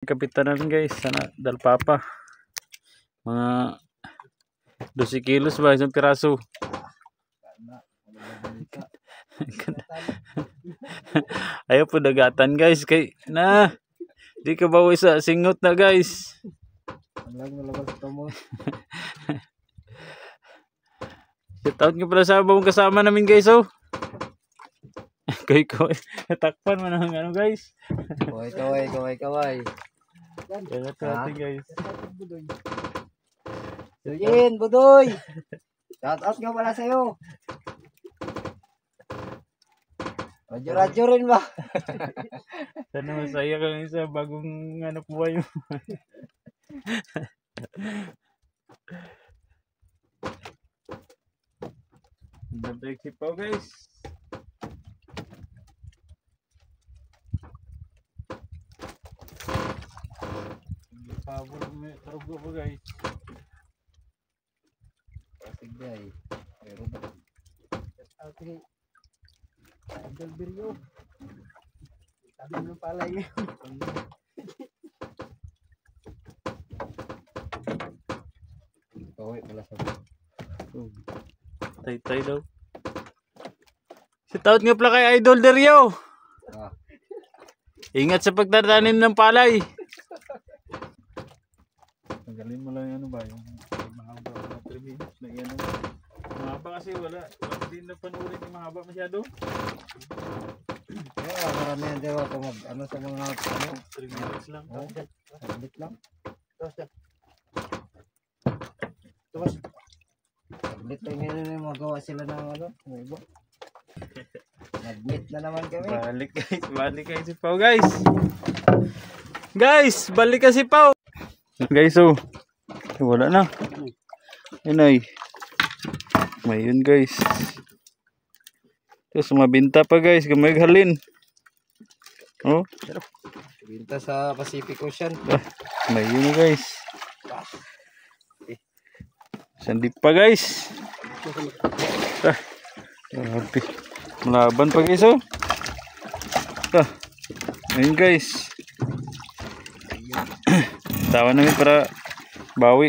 Kapitanan guys, sana dalpapa. Mga 12 kilos ba isang piraso? Ayaw po dagatan guys kay na di ka bawi sa singot na guys. Shoutout nga pala sa buong kasama namin guys oh. Kaway natakpan man ang ano guys. Kaway. Kaya natin guys. Yun, Budoy! Shoutout nga pala sa'yo. Radyo rin ba? Sana masaya kami sa bagong ano buhay mo. Nag-exit po guys. Pabor may tarugo po guys. Pasig day. Pero ba? Okay. Andal biryo. Sabi mo pala yun. Kaway pala sa Tay daw. Shoutout nga pala kay Idol Dario. Ingat sa pagtatanim ng palay. Tanggalin mo lang yung ano ba yung mahaba na 3 minutes na yan. Mahaba kasi wala. Hindi na panurin yung mahaba masyado. kaya marami yan diba kung ano sa mga 3 minutes lang. sabit lang. Tapos sabit lang yun yung magawa sila ng ano. Iba. Nag-meet na naman kami. Balik guys si Pau guys. Guys, balik ka si Pau. Guys oh. Wala na. Inay. Mayun guys. Tapos mabinta pa guys, gamay halin. Oh, Binta sa Pacific Ocean. mayun guys. Sandip pa guys. Grabe. Malaban pa guys oh. Ayun guys. Tawa namin para bawi.